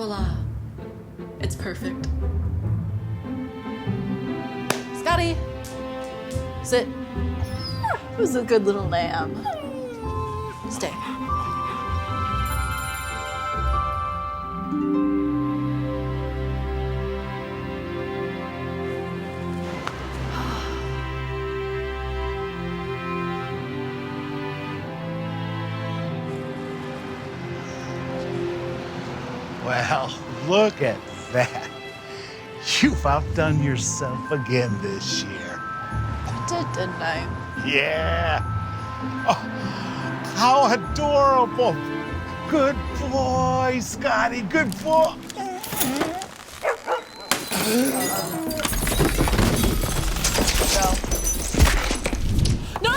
voila. It's perfect. Scotty, sit. Who's a good little lamb? Stay. Well, look at that. You've outdone yourself again this year. I didn't I? Yeah. Oh, how adorable. Good boy, Scotty. Good boy. No, no, no, no, no!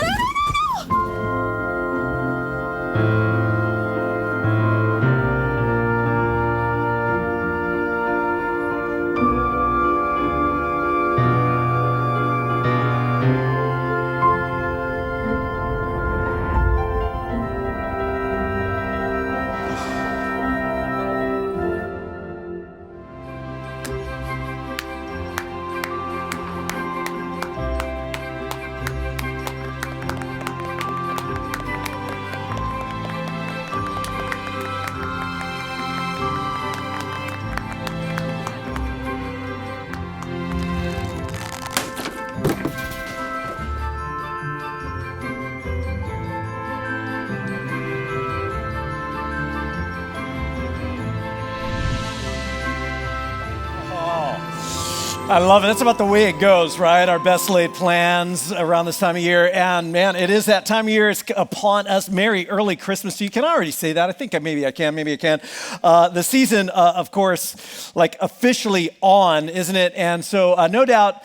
I love it. That's about the way it goes, right? Our best laid plans around this time of year. And man, it is that time of year. It's upon us. Merry early Christmas to you. Can I already say that? I think maybe I can. The season, of course, like officially on, isn't it? And so no doubt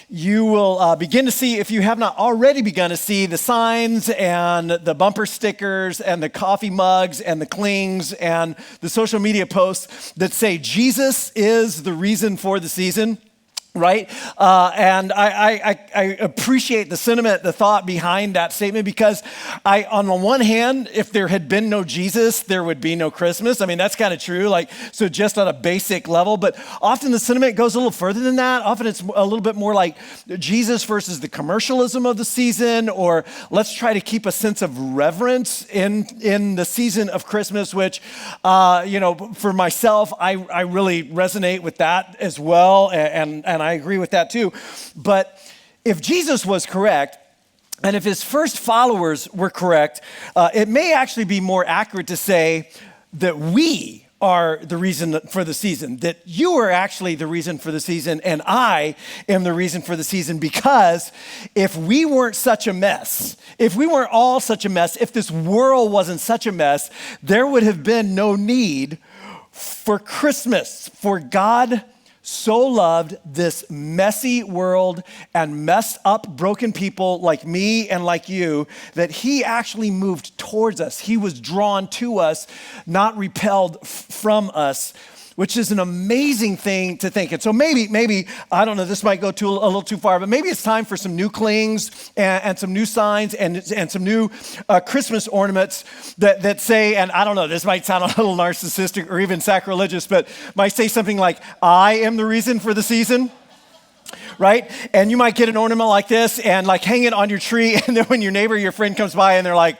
you will begin to see, if you have not already begun to see, the signs and the bumper stickers and the coffee mugs and the clings and the social media posts that say Jesus is the reason for the season. Right? And I appreciate the sentiment, the thought behind that statement, because on the one hand, if there had been no Jesus, there would be no Christmas. I mean, that's kind of true. So just on a basic level, but often the sentiment goes a little further than that. Often it's a little bit more like Jesus versus the commercialism of the season, or let's try to keep a sense of reverence in the season of Christmas, which, for myself, I really resonate with that as well. And I agree with that too. But if Jesus was correct, and if his first followers were correct, it may actually be more accurate to say that we are the reason for the season, that you are actually the reason for the season, and I am the reason for the season, because if we weren't such a mess, if we weren't all such a mess, if this world wasn't such a mess, there would have been no need for Christmas, for God so loved this messy world and messed up, broken people like me and like you, that he actually moved towards us. He was drawn to us, not repelled from us, which is an amazing thing to think. And so maybe, I don't know, this might go a little too far, but maybe it's time for some new clings and some new signs and some new Christmas ornaments that say, and I don't know, this might sound a little narcissistic or even sacrilegious, but might say something like, I am the reason for the season. Right? And you might get an ornament like this and like hang it on your tree, and then when your neighbor, your friend comes by and they're like,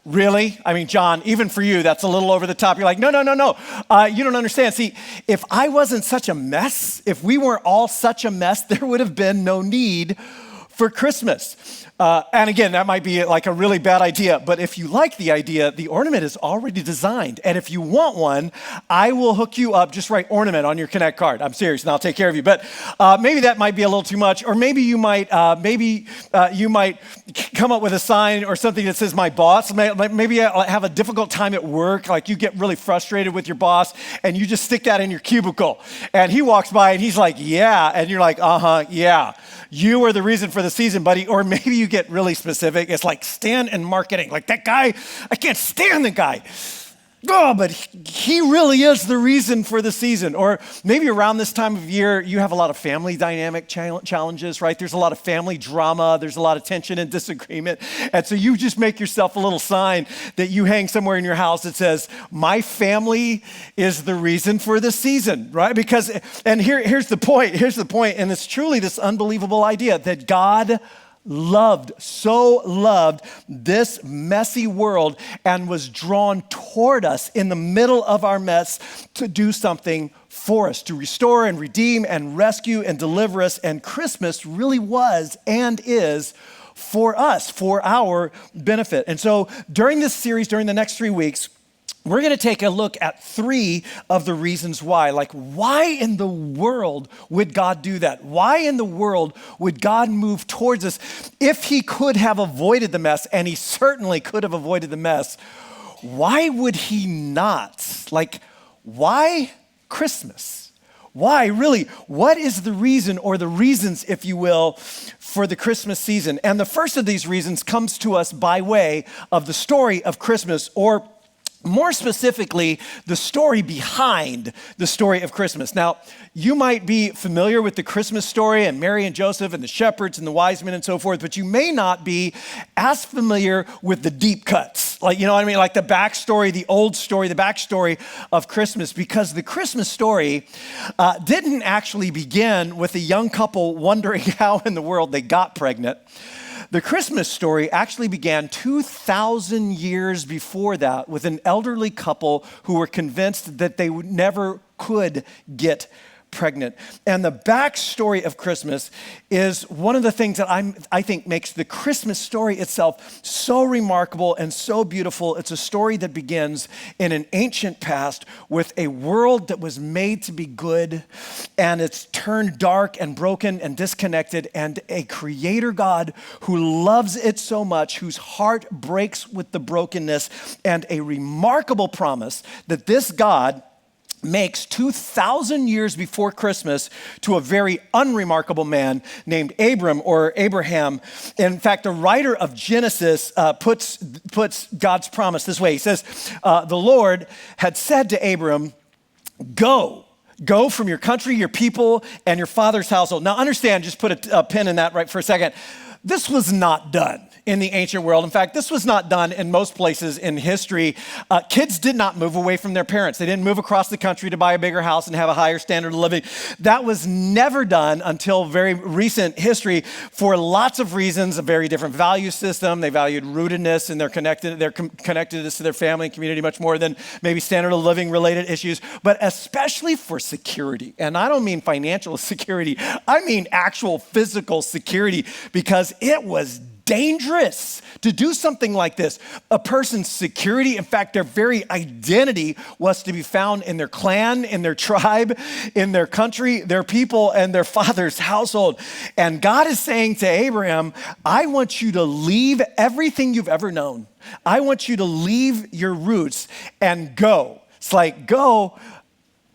really? I mean, John, even for you, that's a little over the top. You're like, no. You don't understand. See, if I wasn't such a mess, if we weren't all such a mess, there would have been no need for Christmas. And again, that might be like a really bad idea, but if you like the idea, the ornament is already designed. And if you want one, I will hook you up. Just write ornament on your Connect card. I'm serious, and I'll take care of you. But maybe that might be a little too much, or maybe you might come up with a sign or something that says "My boss." Maybe I have a difficult time at work, like you get really frustrated with your boss, and you just stick that in your cubicle. And he walks by and he's like, "Yeah," and you're like, yeah. You are the reason for the season, buddy. Or maybe you get really specific. It's like Stan in marketing. Like that guy, I can't stand the guy. oh, but he really is the reason for the season. Or maybe around this time of year, you have a lot of family dynamic challenges, right? There's a lot of family drama. There's a lot of tension and disagreement. And so you just make yourself a little sign that you hang somewhere in your house that says, my family is the reason for the season, right? Because, and here's the point, and it's truly this unbelievable idea that God so loved this messy world and was drawn toward us in the middle of our mess to do something for us, to restore and redeem and rescue and deliver us. And Christmas really was and is for us, for our benefit. And so during this series, during the next 3 weeks, we're going to take a look at 3 of the reasons why. Like, why in the world would God do that? Why in the world would God move towards us if he could have avoided the mess, and he certainly could have avoided the mess? Why would he not? Like, why Christmas? Why, really? What is the reason, or the reasons, if you will, for the Christmas season? And the first of these reasons comes to us by way of the story of Christmas, or more specifically, the story behind the story of Christmas. Now, you might be familiar with the Christmas story and Mary and Joseph and the shepherds and the wise men and so forth, but you may not be as familiar with the deep cuts. Like, you know what I mean? Like the backstory, the old story, the backstory of Christmas, because the Christmas story didn't actually begin with a young couple wondering how in the world they got pregnant. The Christmas story actually began 2,000 years before that with an elderly couple who were convinced that they never could get pregnant. And the backstory of Christmas is one of the things that I think makes the Christmas story itself so remarkable and so beautiful. It's a story that begins in an ancient past with a world that was made to be good, and it's turned dark and broken and disconnected, and a creator God who loves it so much, whose heart breaks with the brokenness, and a remarkable promise that this God makes 2,000 years before Christmas to a very unremarkable man named Abram or Abraham. In fact, the writer of Genesis puts God's promise this way. He says, the Lord had said to Abram, go from your country, your people, and your father's household. Now understand, just put a pin in that right for a second. This was not done in the ancient world. In fact, this was not done in most places in history. Kids did not move away from their parents. They didn't move across the country to buy a bigger house and have a higher standard of living. That was never done until very recent history for lots of reasons, a very different value system. They valued rootedness and their connectedness to their family and community much more than maybe standard of living related issues, but especially for security. And I don't mean financial security. I mean actual physical security, because it was dangerous to do something like this. A person's security, in fact, their very identity was to be found in their clan, in their tribe, in their country, their people, and their father's household. And God is saying to Abraham, I want you to leave everything you've ever known. I want you to leave your roots and go. It's like, go,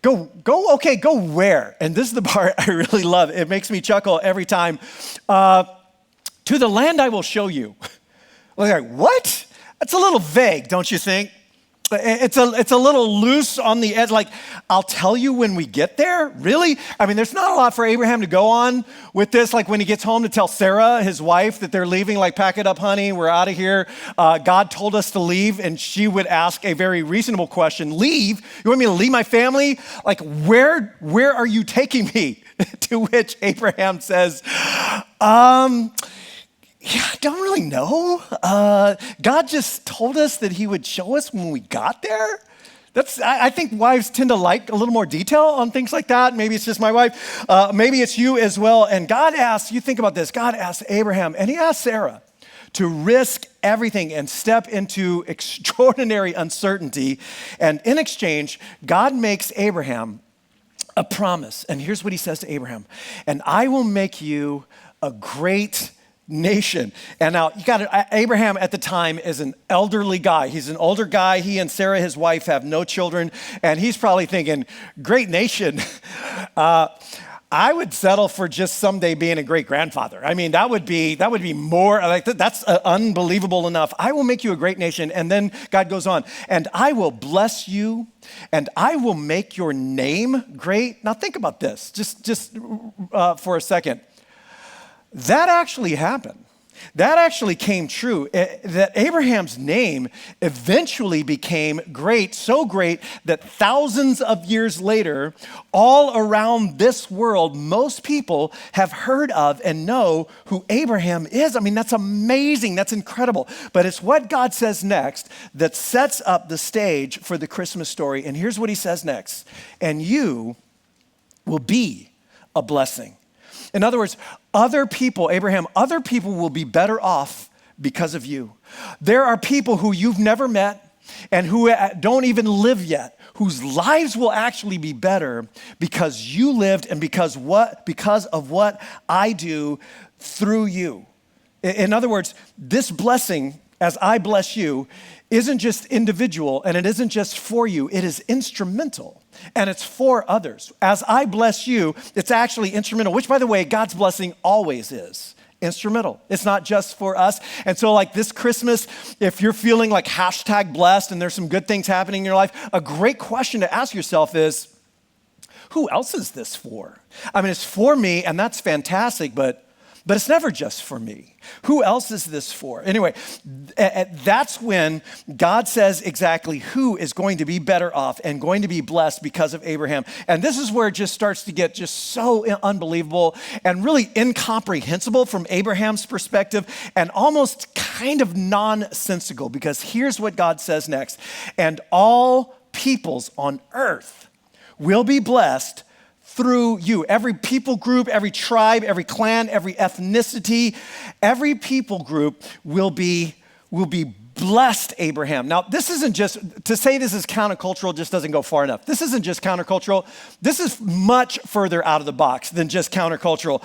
okay, go where? And this is the part I really love. It makes me chuckle every time. To the land I will show you. Like, what? That's a little vague, don't you think? It's a little loose on the edge. Like, I'll tell you when we get there? Really? I mean, there's not a lot for Abraham to go on with this. Like when he gets home to tell Sarah, his wife, that they're leaving, like, pack it up, honey, we're out of here. God told us to leave. And she would ask a very reasonable question. Leave? You want me to leave my family? Like, where are you taking me? To which Abraham says, yeah, I don't really know. God just told us that he would show us when we got there. I think wives tend to like a little more detail on things like that. Maybe it's just my wife. Maybe it's you as well. And God asked, you think about this, God asked Abraham and he asked Sarah to risk everything and step into extraordinary uncertainty. And in exchange, God makes Abraham a promise. And here's what he says to Abraham. And I will make you a great nation. And now you got Abraham at the time is an elderly guy. He's an older guy. He and Sarah, his wife, have no children. And he's probably thinking, great nation. I would settle for just someday being a great grandfather. I mean, that would be more like that's unbelievable enough. I will make you a great nation. And then God goes on, and I will bless you, and I will make your name great. Now think about this, just for a second. That actually happened. That actually came true, that Abraham's name eventually became great, so great that thousands of years later, all around this world, most people have heard of and know who Abraham is. I mean, that's amazing. That's incredible. But it's what God says next that sets up the stage for the Christmas story. And here's what he says next. And you will be a blessing. In other words, other people will be better off because of you. There are people who you've never met and who don't even live yet, whose lives will actually be better because you lived and because of what I do through you. In other words, this blessing, as I bless you, isn't just individual and it isn't just for you, it is instrumental. And it's for others. As I bless you, it's actually instrumental, which, by the way, God's blessing always is instrumental. It's not just for us. And so like this Christmas, if you're feeling like #blessed and there's some good things happening in your life, a great question to ask yourself is, who else is this for? I mean, it's for me, and that's fantastic, but it's never just for me. Who else is this for? Anyway, that's when God says exactly who is going to be better off and going to be blessed because of Abraham. And this is where it just starts to get just so unbelievable and really incomprehensible from Abraham's perspective and almost kind of nonsensical, because here's what God says next. And all peoples on earth will be blessed through you. Every people group, every tribe, every clan, every ethnicity, every people group will be blessed, Abraham. Now, this isn't just, to say this is countercultural just doesn't go far enough. This isn't just countercultural. This is much further out of the box than just countercultural.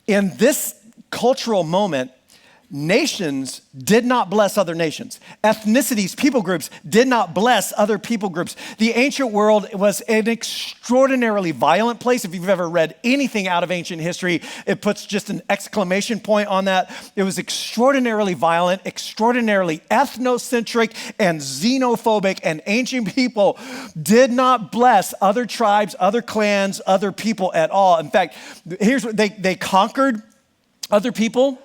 In this cultural moment, nations did not bless other nations. Ethnicities, people groups did not bless other people groups. The ancient world was an extraordinarily violent place. If you've ever read anything out of ancient history, it puts just an exclamation point on that. It was extraordinarily violent, extraordinarily ethnocentric and xenophobic, and ancient people did not bless other tribes, other clans, other people at all. In fact, here's what they conquered other people.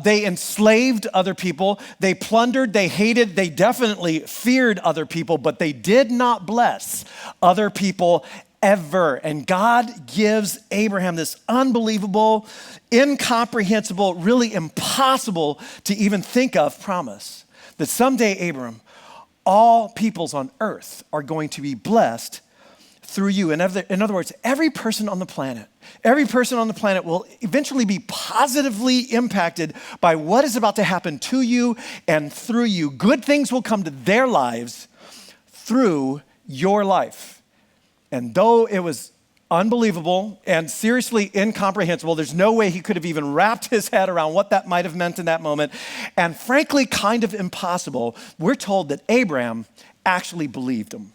They enslaved other people, they plundered, they hated, they definitely feared other people, but they did not bless other people ever. And God gives Abraham this unbelievable, incomprehensible, really impossible to even think of promise that someday, Abram, all peoples on earth are going to be blessed through you. In other words, every person on the planet will eventually be positively impacted by what is about to happen to you and through you. Good things will come to their lives through your life. And though it was unbelievable and seriously incomprehensible, there's no way he could have even wrapped his head around what that might have meant in that moment, and frankly, kind of impossible, we're told that Abraham actually believed him.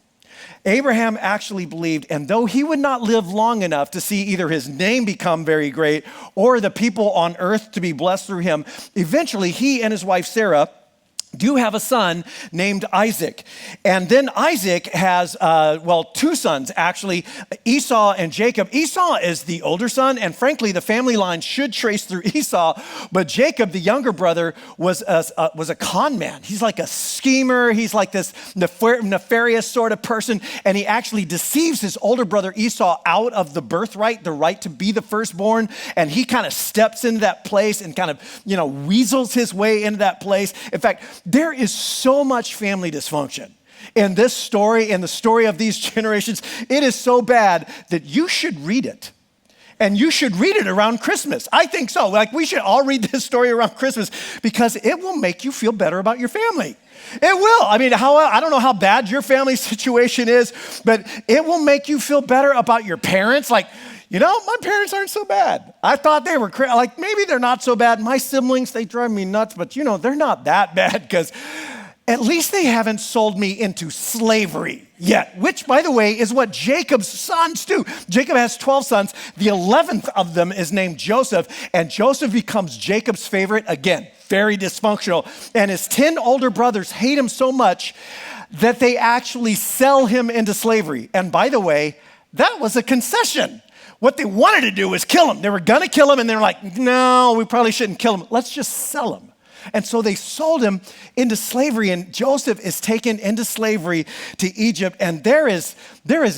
Abraham actually believed, and though he would not live long enough to see either his name become very great or the people on earth to be blessed through him, eventually he and his wife Sarah do have a son named Isaac. And then Isaac has, two sons actually, Esau and Jacob. Esau is the older son, and frankly, the family line should trace through Esau, but Jacob, the younger brother, was a con man. He's like a schemer. He's like this nefarious sort of person, and he actually deceives his older brother Esau out of the birthright, the right to be the firstborn, and he kind of steps into that place and kind of, weasels his way into that place. In fact, there is so much family dysfunction in this story, in the story of these generations. It is so bad that you should read it. And you should read it around Christmas. I think so. Like, we should all read this story around Christmas because it will make you feel better about your family. It will. I mean, I don't know how bad your family situation is, but it will make you feel better about your parents. Like, my parents aren't so bad. I thought they were maybe they're not so bad. My siblings, they drive me nuts, but they're not that bad, because at least they haven't sold me into slavery yet, which, by the way, is what Jacob's sons do. Jacob has 12 sons. The 11th of them is named Joseph, and Joseph becomes Jacob's favorite again, very dysfunctional. And his 10 older brothers hate him so much that they actually sell him into slavery. And by the way, that was a concession. What they wanted to do was kill him. They were gonna kill him, and they're like, no, we probably shouldn't kill him. Let's just sell him. And so they sold him into slavery, and Joseph is taken into slavery to Egypt, and there is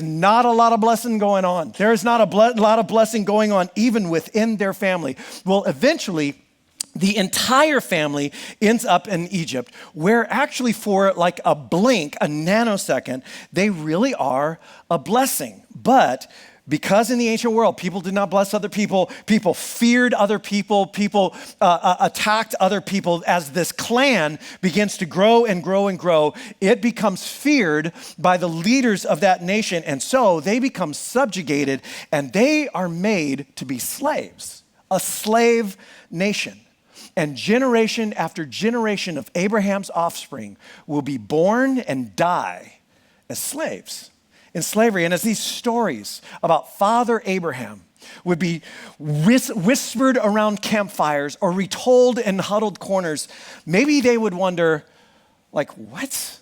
not a lot of blessing going on. There is not a lot of blessing going on even within their family. Well, eventually, the entire family ends up in Egypt, where actually for like a blink, a nanosecond, they really are a blessing. But because in the ancient world, people did not bless other people, people feared other people, people attacked other people. As this clan begins to grow and grow and grow, it becomes feared by the leaders of that nation. And so they become subjugated, and they are made to be slaves, a slave nation. And generation after generation of Abraham's offspring will be born and die as slaves in slavery. And as these stories about Father Abraham would be whispered around campfires or retold in huddled corners, maybe they would wonder, like, what?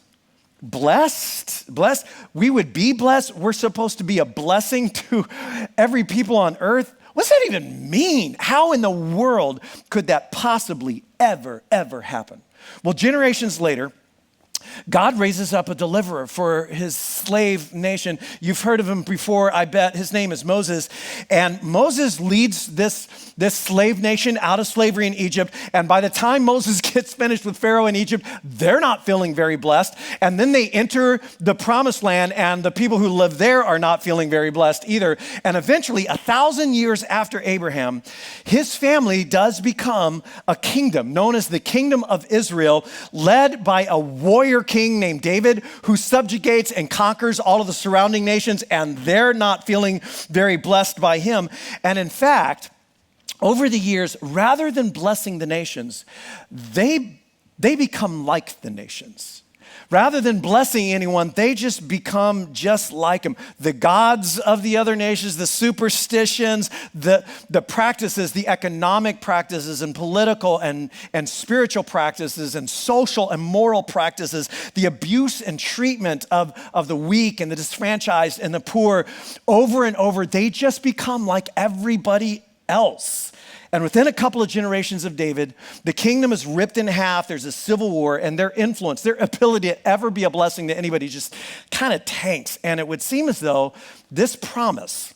Blessed? Blessed? We would be blessed? We're supposed to be a blessing to every people on earth? What's that even mean? How in the world could that possibly ever happen? Well, generations later, God raises up a deliverer for his slave nation. You've heard of him before, I bet. His name is Moses. And Moses leads this slave nation out of slavery in Egypt. And by the time Moses gets finished with Pharaoh in Egypt, they're not feeling very blessed. And then they enter the promised land, and the people who live there are not feeling very blessed either. And eventually, 1,000 years after Abraham, his family does become a kingdom known as the Kingdom of Israel, led by a warrior king named David, who subjugates and conquers all of the surrounding nations, and they're not feeling very blessed by him. And in fact, over the years, rather than blessing the nations, they become like the nations. Rather than blessing anyone, they just become just like them. The gods of the other nations, the superstitions, the practices, the economic practices and political and spiritual practices and social and moral practices, the abuse and treatment of the weak and the disfranchised and the poor, over and over, they just become like everybody else. And within a couple of generations of David, the kingdom is ripped in half. There's a civil war, and their influence, their ability to ever be a blessing to anybody just kind of tanks. And it would seem as though this promise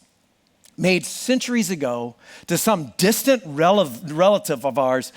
made centuries ago to some distant relative of ours,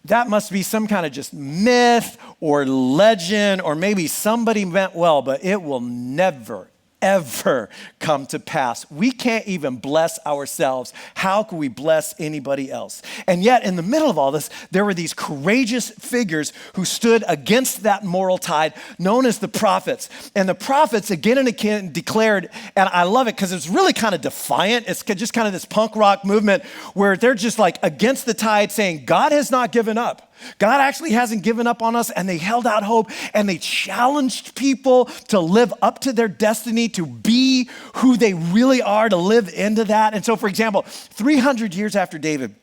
that must be some kind of just myth or legend, or maybe somebody meant well, but it will never, ever come to pass. We can't even bless ourselves. How can we bless anybody else? And yet, in the middle of all this, there were these courageous figures who stood against that moral tide, known as the prophets. And the prophets again and again declared, and I love it because it's really kind of defiant. It's just kind of this punk rock movement where they're just like against the tide, saying, God has not given up. God actually hasn't given up on us, and they held out hope, and they challenged people to live up to their destiny, to be who they really are, to live into that. And so, for example, 300 years after David,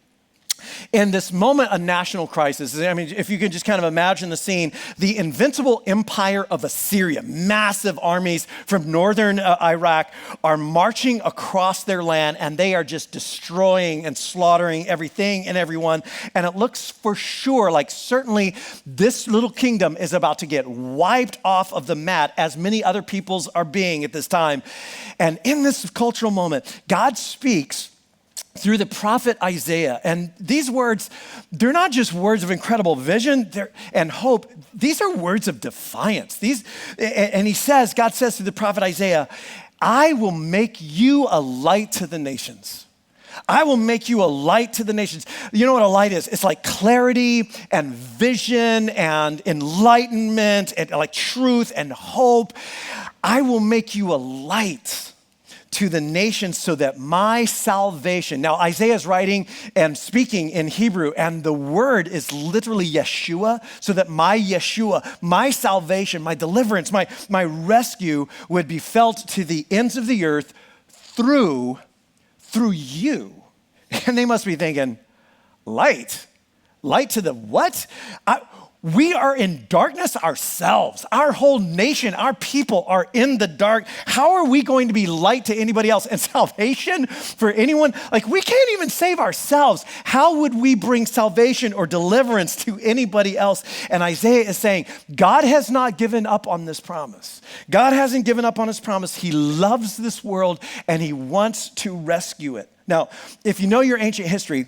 in this moment of national crisis, I mean, if you can just kind of imagine the scene, the invincible empire of Assyria, massive armies from northern Iraq, are marching across their land, and they are just destroying and slaughtering everything and everyone. And it looks for sure like certainly this little kingdom is about to get wiped off of the mat, as many other peoples are being at this time. And in this cultural moment, God speaks through the prophet Isaiah. And these words, they're not just words of incredible vision and hope. These are words of defiance. And God says to the prophet Isaiah, I will make you a light to the nations. I will make you a light to the nations. You know what a light is? It's like clarity and vision and enlightenment and like truth and hope. I will make you a light to the nations so that my salvation. Now, Isaiah is writing and speaking in Hebrew, and the word is literally Yeshua, so that my Yeshua, my salvation, my deliverance, my rescue would be felt to the ends of the earth through you. And they must be thinking, light? Light to the what? We are in darkness ourselves. Our whole nation, our people are in the dark. How are we going to be light to anybody else? And salvation for anyone? Like, we can't even save ourselves. How would we bring salvation or deliverance to anybody else? And Isaiah is saying, God has not given up on this promise. God hasn't given up on his promise. He loves this world and he wants to rescue it. Now, if you know your ancient history,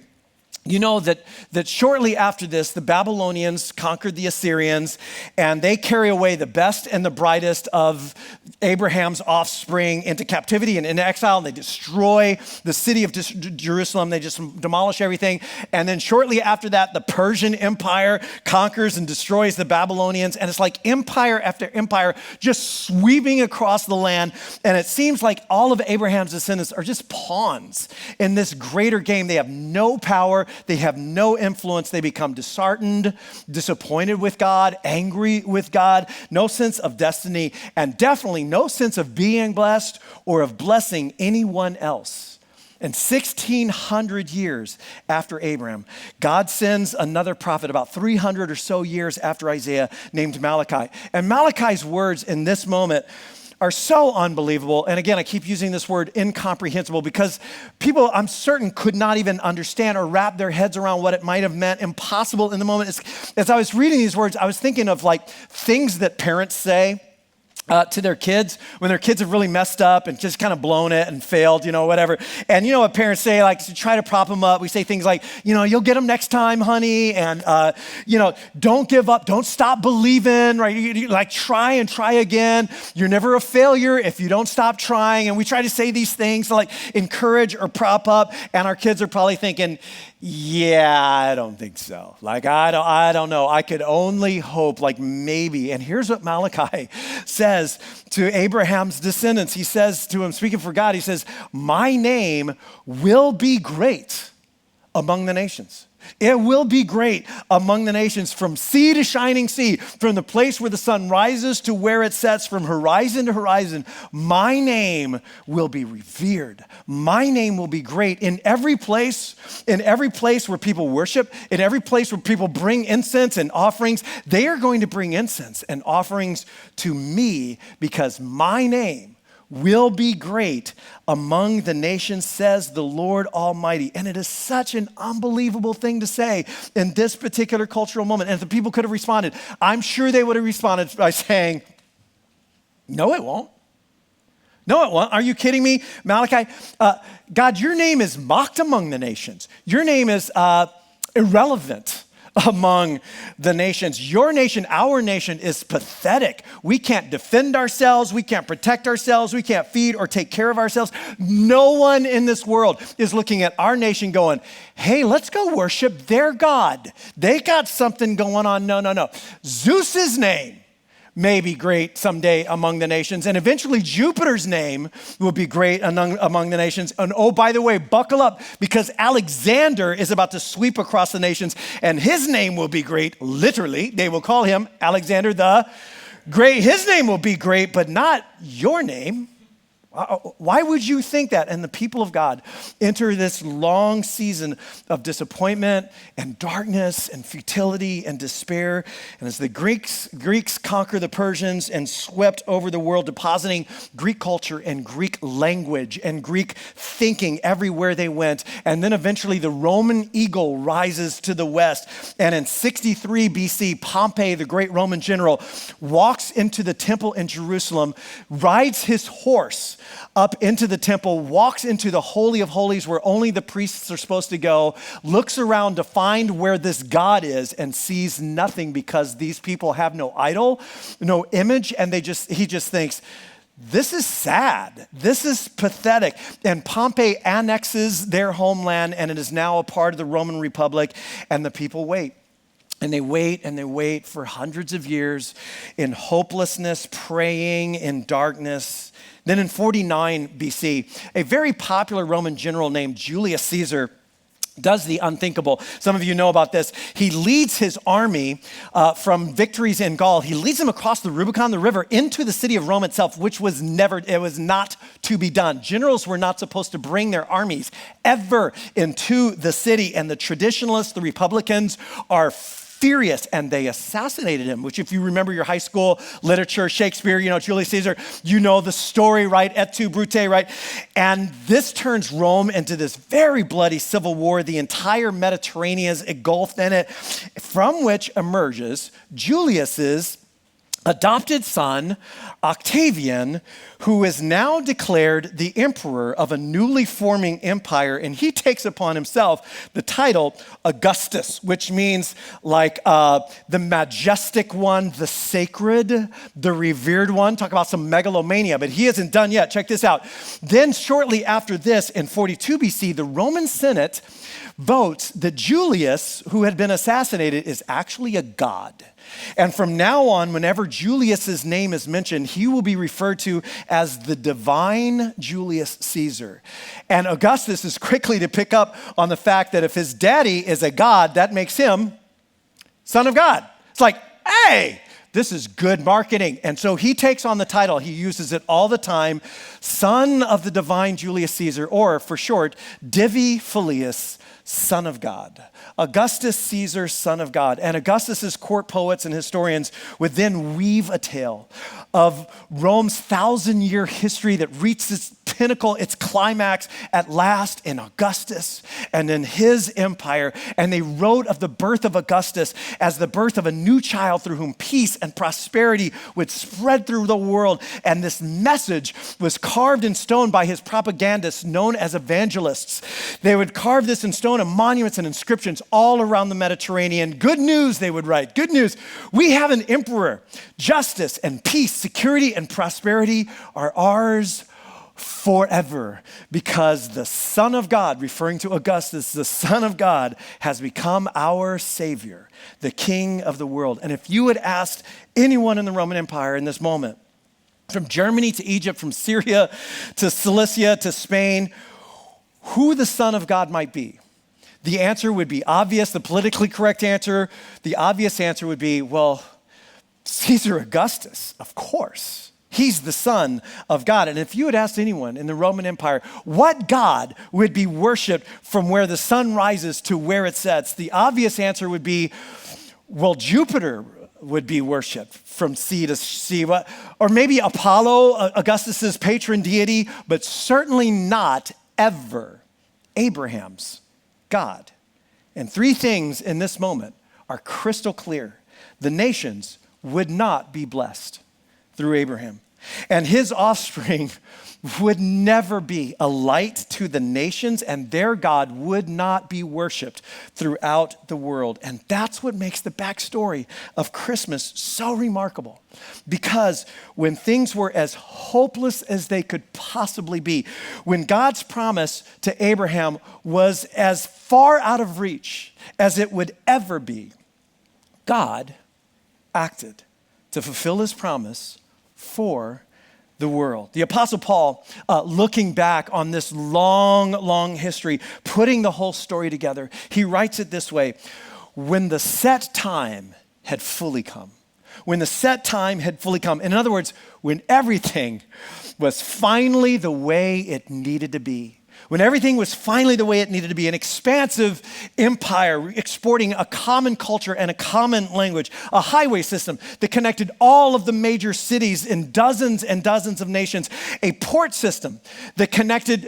you know that shortly after this, the Babylonians conquered the Assyrians, and they carry away the best and the brightest of Abraham's offspring into captivity and into exile. And they destroy the city of Jerusalem. They just demolish everything. And then shortly after that, the Persian Empire conquers and destroys the Babylonians. And it's like empire after empire just sweeping across the land. And it seems like all of Abraham's descendants are just pawns in this greater game. They have no power. They have no influence. They become disheartened, disappointed with God, angry with God, no sense of destiny, and definitely no sense of being blessed or of blessing anyone else. And 1,600 years after Abraham, God sends another prophet about 300 or so years after Isaiah named Malachi. And Malachi's words in this moment are so unbelievable. And again, I keep using this word incomprehensible because people, I'm certain, could not even understand or wrap their heads around what it might have meant. Impossible in the moment. As I was reading these words, I was thinking of like things that parents say to their kids when their kids have really messed up and just kind of blown it and failed, whatever. And you know what parents say, like to try to prop them up. We say things like, you'll get them next time, honey. And, don't give up. Don't stop believing, right? Like try and try again. You're never a failure if you don't stop trying. And we try to say these things to like encourage or prop up. And our kids are probably thinking, yeah, I don't think so. Like, I don't know. I could only hope, like maybe. And here's what Malachi says to Abraham's descendants. He says to him, speaking for God, he says, my name will be great among the nations. It will be great among the nations, from sea to shining sea, from the place where the sun rises to where it sets, from horizon to horizon. My name will be revered. My name will be great in every place where people worship, in every place where people bring incense and offerings. They are going to bring incense and offerings to me because my name will be great among the nations, says the Lord Almighty. And it is such an unbelievable thing to say in this particular cultural moment. And if the people could have responded, I'm sure they would have responded by saying, no, it won't. No, it won't. Are you kidding me? Malachi, God, your name is mocked among the nations. Your name is irrelevant among the nations. Your nation, our nation, is pathetic. We can't defend ourselves. We can't protect ourselves. We can't feed or take care of ourselves. No one in this world is looking at our nation going, hey, let's go worship their God. They got something going on. No. Zeus's name may be great someday among the nations, and eventually Jupiter's name will be great among the nations. And oh, by the way, buckle up, because Alexander is about to sweep across the nations, and his name will be great. Literally, they will call him Alexander the Great. His name will be great, but not your name. Why would you think that? And the people of God enter this long season of disappointment and darkness and futility and despair. And as the Greeks conquer the Persians and swept over the world, depositing Greek culture and Greek language and Greek thinking everywhere they went. And then eventually the Roman eagle rises to the west. And in 63 BC, Pompey, the great Roman general, walks into the temple in Jerusalem, rides his horse up into the temple, walks into the Holy of Holies where only the priests are supposed to go, looks around to find where this God is and sees nothing because these people have no idol, no image, and he just thinks, this is sad. This is pathetic. And Pompey annexes their homeland, and it is now a part of the Roman Republic, and the people wait. And they wait for hundreds of years in hopelessness, praying in darkness. Then in 49 BC, a very popular Roman general named Julius Caesar does the unthinkable. Some of you know about this. He leads his army from victories in Gaul. He leads them across the Rubicon, the river, into the city of Rome itself, which was not to be done. Generals were not supposed to bring their armies ever into the city. And the traditionalists, the Republicans, are furious, and they assassinated him, which if you remember your high school literature, Shakespeare, Julius Caesar, you know the story, right? Et tu, Brute, right? And this turns Rome into this very bloody civil war. The entire Mediterranean is engulfed in it, from which emerges Julius's adopted son, Octavian, who is now declared the emperor of a newly forming empire, and he takes upon himself the title Augustus, which means like the majestic one, the sacred, the revered one. Talk about some megalomania, but he isn't done yet. Check this out. Then shortly after this, in 42 BC, the Roman Senate votes that Julius, who had been assassinated, is actually a god. And from now on, whenever Julius's name is mentioned, he will be referred to as the divine Julius Caesar. And Augustus is quickly to pick up on the fact that if his daddy is a god, that makes him son of God. It's like, hey, this is good marketing. And so he takes on the title. He uses it all the time, son of the divine Julius Caesar, or for short, Divi Filius, son of God. Augustus Caesar, son of God. And Augustus's court poets and historians would then weave a tale of Rome's 1,000-year history that reached its pinnacle, its climax at last in Augustus and in his empire. And they wrote of the birth of Augustus as the birth of a new child through whom peace and prosperity would spread through the world. And this message was carved in stone by his propagandists known as evangelists. They would carve this in stone on monuments and inscriptions all around the Mediterranean. Good news, they would write. Good news. We have an emperor. Justice and peace, security and prosperity are ours forever, because the Son of God, referring to Augustus, the Son of God has become our Savior, the King of the world. And if you had asked anyone in the Roman Empire in this moment, from Germany to Egypt, from Syria to Cilicia to Spain, who the Son of God might be, the answer would be obvious, the politically correct answer. The obvious answer would be, well, Caesar Augustus, of course. He's the Son of God. And if you had asked anyone in the Roman Empire what God would be worshiped from where the sun rises to where it sets, the obvious answer would be, well, Jupiter would be worshiped from sea to sea. Or maybe Apollo, Augustus's patron deity, but certainly not ever Abraham's God. And three things in this moment are crystal clear. The nations would not be blessed through Abraham. And his offspring would never be a light to the nations, and their God would not be worshiped throughout the world. And that's what makes the backstory of Christmas so remarkable. Because when things were as hopeless as they could possibly be, when God's promise to Abraham was as far out of reach as it would ever be, God acted to fulfill his promise for the world. The Apostle Paul, looking back on this long history, putting the whole story together, he writes it this way: when the set time had fully come. When the set time had fully come. In other words, when everything was finally the way it needed to be. When everything was finally the way it needed to be, an expansive empire exporting a common culture and a common language, a highway system that connected all of the major cities in dozens and dozens of nations, a port system that connected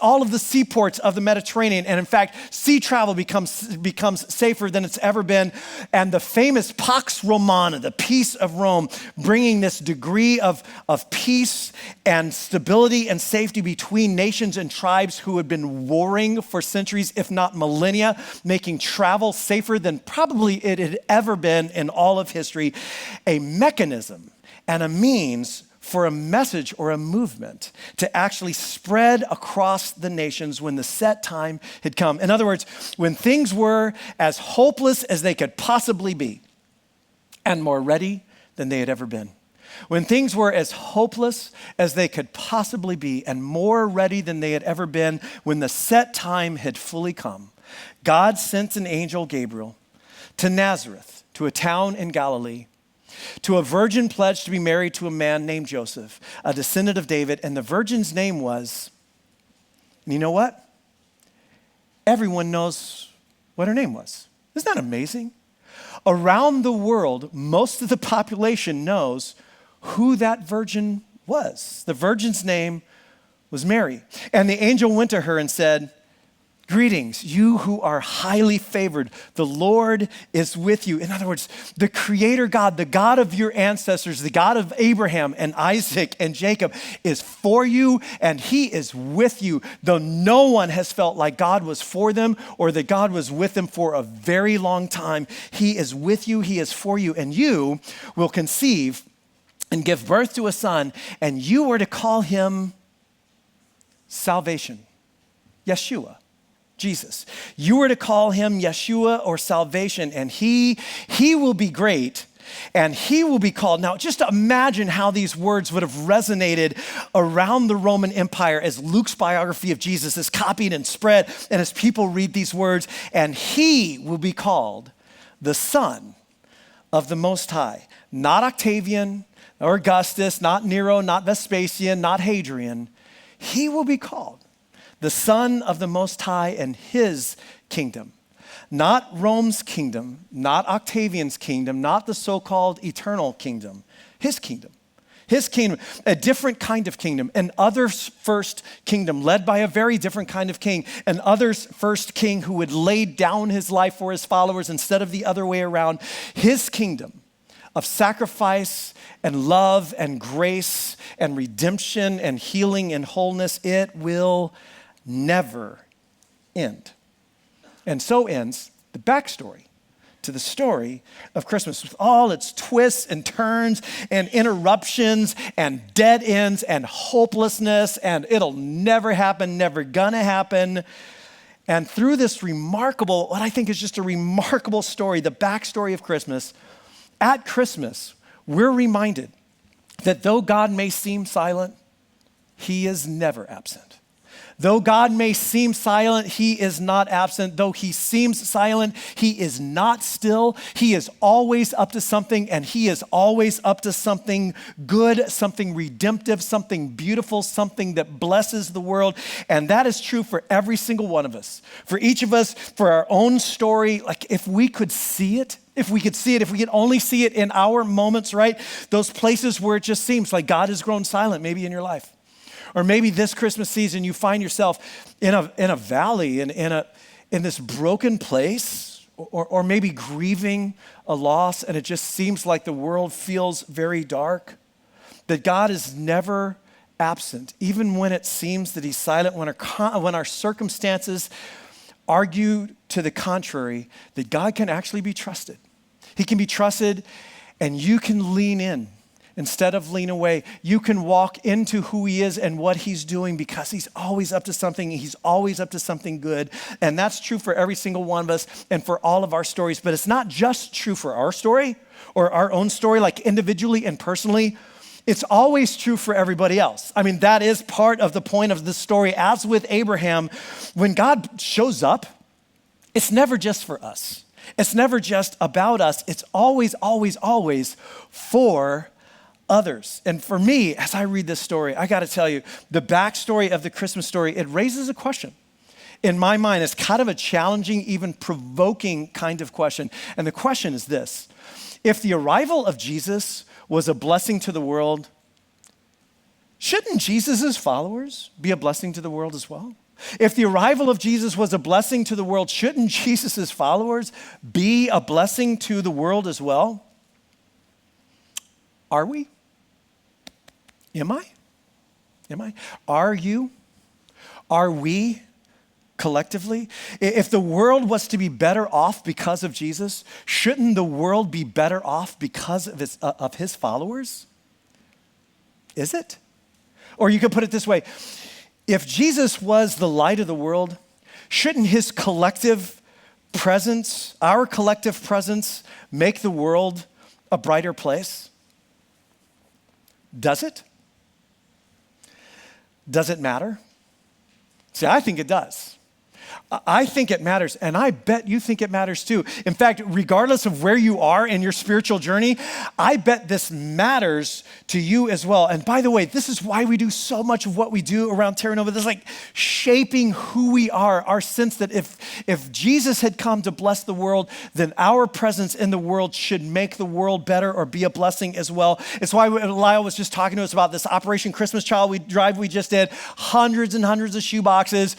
all of the seaports of the Mediterranean. And in fact, sea travel becomes safer than it's ever been. And the famous Pax Romana, the peace of Rome, bringing this degree of peace and stability and safety between nations and tribes who had been warring for centuries, if not millennia, making travel safer than probably it had ever been in all of history, a mechanism and a means for a message or a movement to actually spread across the nations when the set time had come. In other words, when things were as hopeless as they could possibly be and more ready than they had ever been. When things were as hopeless as they could possibly be and more ready than they had ever been, when the set time had fully come, God sent an angel, Gabriel, to Nazareth, to a town in Galilee, to a virgin pledged to be married to a man named Joseph, a descendant of David, and the virgin's name was, and you know what? Everyone knows what her name was. Isn't that amazing? Around the world, most of the population knows who that virgin was. The virgin's name was Mary. And the angel went to her and said, "Greetings, you who are highly favored. The Lord is with you." In other words, the Creator God, the God of your ancestors, the God of Abraham and Isaac and Jacob is for you and he is with you. Though no one has felt like God was for them or that God was with them for a very long time, he is with you, he is for you, and you will conceive and give birth to a son, and you are to call him Salvation, Yeshua. Jesus. You are to call him Yeshua or salvation, and he will be great and he will be called. Now, just imagine how these words would have resonated around the Roman Empire as Luke's biography of Jesus is copied and spread, and as people read these words, and he will be called the Son of the Most High. Not Octavian or Augustus, not Nero, not Vespasian, not Hadrian. He will be called the Son of the Most High and his kingdom. Not Rome's kingdom, not Octavian's kingdom, not the so-called eternal kingdom. His kingdom. His kingdom, a different kind of kingdom, an other's first kingdom led by a very different kind of king, an other's first king who would lay down his life for his followers instead of the other way around. His kingdom of sacrifice and love and grace and redemption and healing and wholeness, it will never end. And so ends the backstory to the story of Christmas with all its twists and turns and interruptions and dead ends and hopelessness and it'll never happen, never gonna happen. And through this remarkable, what I think is just a remarkable story, the backstory of Christmas, at Christmas, we're reminded that though God may seem silent, he is never absent. Though God may seem silent, he is not absent. Though he seems silent, he is not still. He is always up to something, and he is always up to something good, something redemptive, something beautiful, something that blesses the world. And that is true for every single one of us. For each of us, for our own story, like if we could see it, if we could only see it in our moments, right? Those places where it just seems like God has grown silent, maybe in your life. Or maybe this Christmas season you find yourself in a valley, in this broken place, or maybe grieving a loss, and it just seems like the world feels very dark. That God is never absent, even when it seems that he's silent, when our circumstances argue to the contrary, that God can actually be trusted. He can be trusted, and you can lean in. Instead of lean away, you can walk into who he is and what he's doing because he's always up to something. He's always up to something good. And that's true for every single one of us and for all of our stories. But it's not just true for our story or our own story, like individually and personally. It's always true for everybody else. I mean, that is part of the point of the story. As with Abraham, when God shows up, it's never just for us. It's never just about us. It's always, always, always for others. And for me, as I read this story, I got to tell you, the backstory of the Christmas story, it raises a question. In my mind, it's kind of a challenging, even provoking kind of question. And the question is this: if the arrival of Jesus was a blessing to the world, shouldn't Jesus' followers be a blessing to the world as well? If the arrival of Jesus was a blessing to the world, shouldn't Jesus' followers be a blessing to the world as well? Are we? Am I? Are you? Are we collectively? If the world was to be better off because of Jesus, shouldn't the world be better off because of his followers? Is it? Or you could put it this way. If Jesus was the light of the world, shouldn't his collective presence, our collective presence, make the world a brighter place? Does it? Does it matter? See, I think it does. I think it matters, and I bet you think it matters too. In fact, regardless of where you are in your spiritual journey, I bet this matters to you as well. And by the way, this is why we do so much of what we do around Terra Nova. This is like shaping who we are, our sense that if Jesus had come to bless the world, then our presence in the world should make the world better or be a blessing as well. It's why Lyle was just talking to us about this Operation Christmas Child drive we just did. Hundreds and hundreds of shoe boxes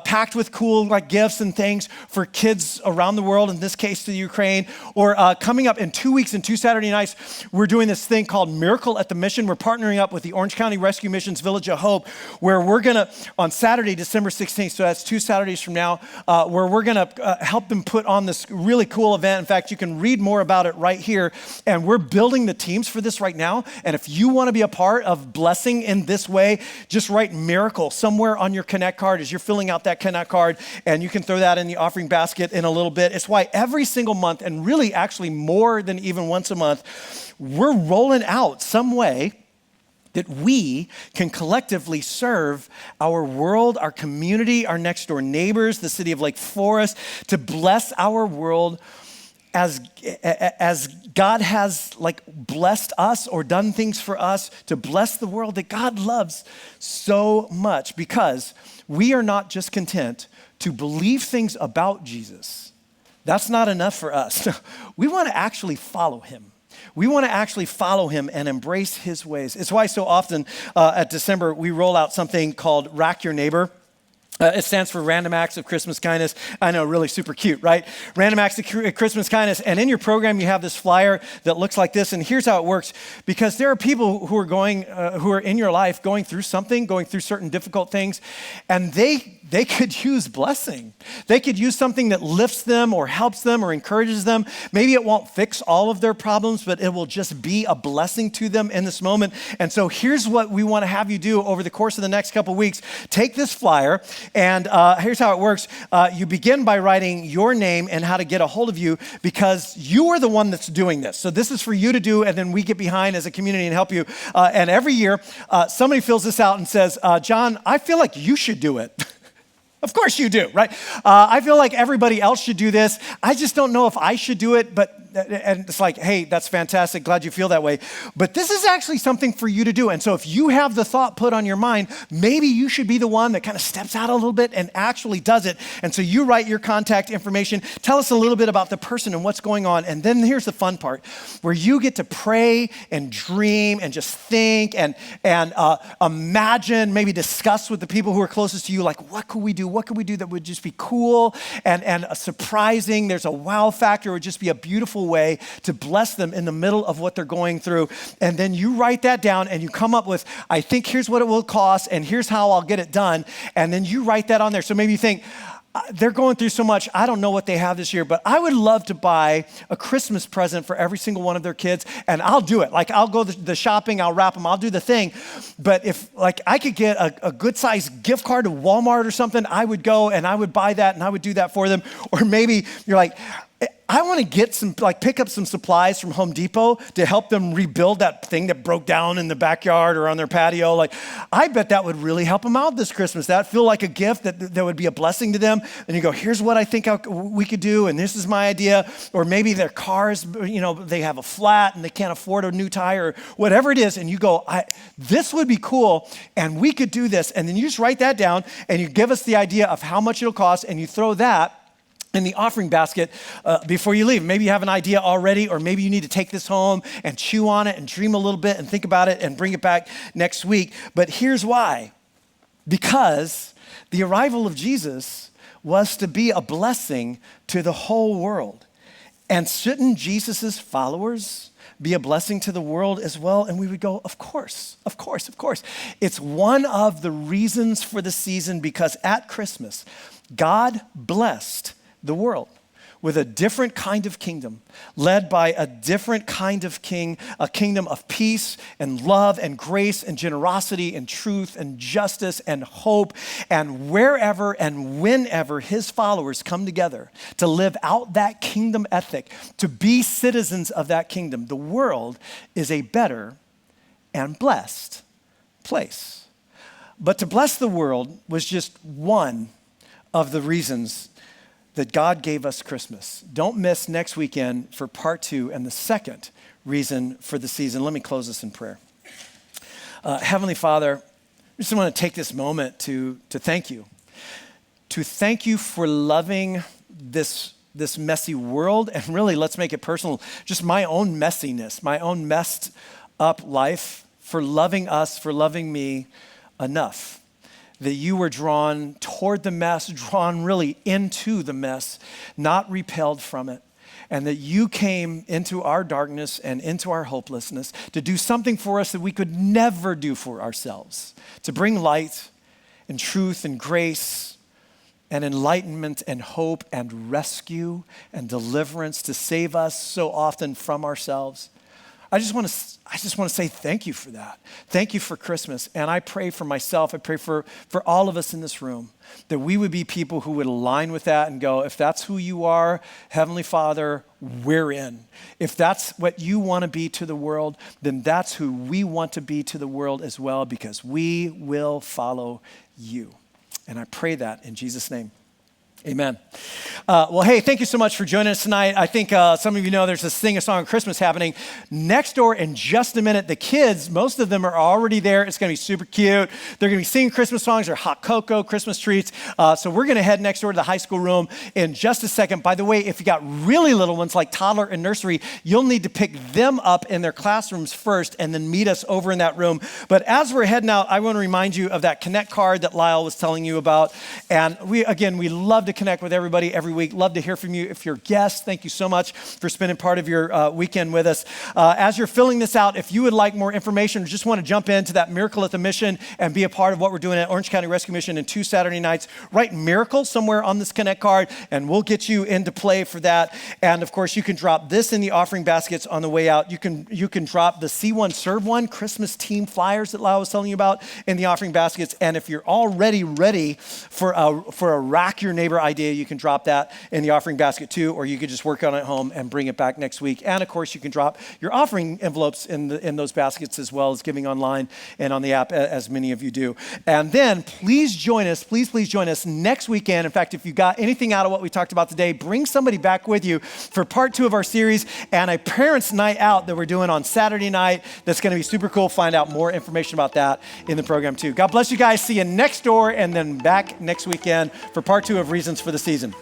packed with cool like gifts and things for kids around the world, in this case to the Ukraine. Or coming up in 2 weeks and 2 Saturday nights, we're doing this thing called Miracle at the Mission. We're partnering up with the Orange County Rescue Mission's Village of Hope, where we're gonna, on Saturday, December 16th, so that's 2 Saturdays from now, where we're gonna help them put on this really cool event. In fact, you can read more about it right here. And we're building the teams for this right now. And if you wanna be a part of blessing in this way, just write Miracle somewhere on your Connect card as you're filling out that Connect card. And you can throw that in the offering basket in a little bit. It's why every single month, and really actually more than even once a month, we're rolling out some way that we can collectively serve our world, our community, our next door neighbors, the city of Lake Forest, to bless our world as God has like blessed us or done things for us, to bless the world that God loves so much, because we are not just content to believe things about Jesus. That's not enough for us. We want to actually follow him. We want to actually follow him and embrace his ways. It's why so often at December, we roll out something called Rack Your Neighbor. It stands for Random Acts of Christmas Kindness. I know, really super cute, right? Random Acts of Christmas Kindness. And in your program, you have this flyer that looks like this. And here's how it works. Because there are people who are in your life going through something, going through certain difficult things, and they could use blessing. They could use something that lifts them or helps them or encourages them. Maybe it won't fix all of their problems, but it will just be a blessing to them in this moment. And so here's what we want to have you do over the course of the next couple of weeks. Take this flyer, and here's how it works. You begin by writing your name and how to get a hold of you, because you are the one that's doing this. So this is for you to do, and then we get behind as a community and help you. And every year, somebody fills this out and says, John, I feel like you should do it. Of course you do, right? I feel like everybody else should do this. I just don't know if I should do it, and it's like, hey, that's fantastic. Glad you feel that way. But this is actually something for you to do. And so if you have the thought put on your mind, maybe you should be the one that kind of steps out a little bit and actually does it. And so you write your contact information. Tell us a little bit about the person and what's going on. And then here's the fun part, where you get to pray and dream and just think and imagine, maybe discuss with the people who are closest to you, like, what could we do? What could we do that would just be cool and surprising? There's a wow factor. It would just be a beautiful way to bless them in the middle of what they're going through. And then you write that down and you come up with, I think here's what it will cost and here's how I'll get it done. And then you write that on there. So maybe you think, they're going through so much, I don't know what they have this year, but I would love to buy a Christmas present for every single one of their kids, and I'll do it. Like, I'll go the shopping, I'll wrap them, I'll do the thing. But if like I could get a good sized gift card to Walmart or something, I would go and I would buy that and I would do that for them. Or maybe you're like, I want to get pick up some supplies from Home Depot to help them rebuild that thing that broke down in the backyard or on their patio. Like, I bet that would really help them out this Christmas. That feel like a gift that would be a blessing to them. And you go, here's what I think we could do, and this is my idea. Or maybe their cars, they have a flat and they can't afford a new tire, or whatever it is. And you go, this would be cool, and we could do this. And then you just write that down, and you give us the idea of how much it'll cost, and you throw that in the offering basket before you leave. Maybe you have an idea already, or maybe you need to take this home and chew on it and dream a little bit and think about it and bring it back next week. But here's why. Because the arrival of Jesus was to be a blessing to the whole world. And shouldn't Jesus's followers be a blessing to the world as well? And we would go, of course, of course, of course. It's one of the reasons for the season, because at Christmas, God blessed the world with a different kind of kingdom, led by a different kind of king, a kingdom of peace and love and grace and generosity and truth and justice and hope. And wherever and whenever his followers come together to live out that kingdom ethic, to be citizens of that kingdom, the world is a better and blessed place. But to bless the world was just one of the reasons that God gave us Christmas. Don't miss next weekend for part 2 and the second reason for the season. Let me close this in prayer. Heavenly Father, I just want to take this moment to thank you. To thank you for loving this messy world, and really, let's make it personal, just my own messiness, my own messed up life, for loving us, for loving me enough. That you were drawn toward the mess, drawn really into the mess, not repelled from it. And that you came into our darkness and into our hopelessness to do something for us that we could never do for ourselves. To bring light and truth and grace and enlightenment and hope and rescue and deliverance, to save us so often from ourselves. I just want to say thank you for that. Thank you for Christmas. And I pray for myself, I pray for all of us in this room, that we would be people who would align with that and go, if that's who you are, Heavenly Father, we're in. If that's what you want to be to the world, then that's who we want to be to the world as well, because we will follow you. And I pray that in Jesus' name. Amen. Well, hey, thank you so much for joining us tonight. I think some of you know there's this Sing a Song of Christmas happening next door in just a minute. The kids, most of them are already there. It's going to be super cute. They're going to be singing Christmas songs or hot cocoa, Christmas treats. So we're going to head next door to the high school room in just a second. By the way, if you got really little ones like toddler and nursery, you'll need to pick them up in their classrooms first and then meet us over in that room. But as we're heading out, I want to remind you of that Connect card that Lyle was telling you about. And we love to connect with everybody every week. Love to hear from you. If you're guests, thank you so much for spending part of your weekend with us. As you're filling this out, if you would like more information or just want to jump into that Miracle at the Mission and be a part of what we're doing at Orange County Rescue Mission in 2 Saturday nights, write Miracle somewhere on this Connect card and we'll get you into play for that. And of course, you can drop this in the offering baskets on the way out. You can drop the See One, Serve One Christmas team flyers that Lyle was telling you about in the offering baskets. And if you're already ready for a Rack Your Neighbor idea, you can drop that in the offering basket too, or you could just work on it at home and bring it back next week. And of course, you can drop your offering envelopes in those baskets as well as giving online and on the app, as many of you do. And then please join us next weekend. In fact, if you got anything out of what we talked about today, bring somebody back with you for part 2 of our series and a parents' night out that we're doing on Saturday night. That's going to be super cool. Find out more information about that in the program too. God bless you guys. See you next door and then back next weekend for part 2 of Reasons for the Season.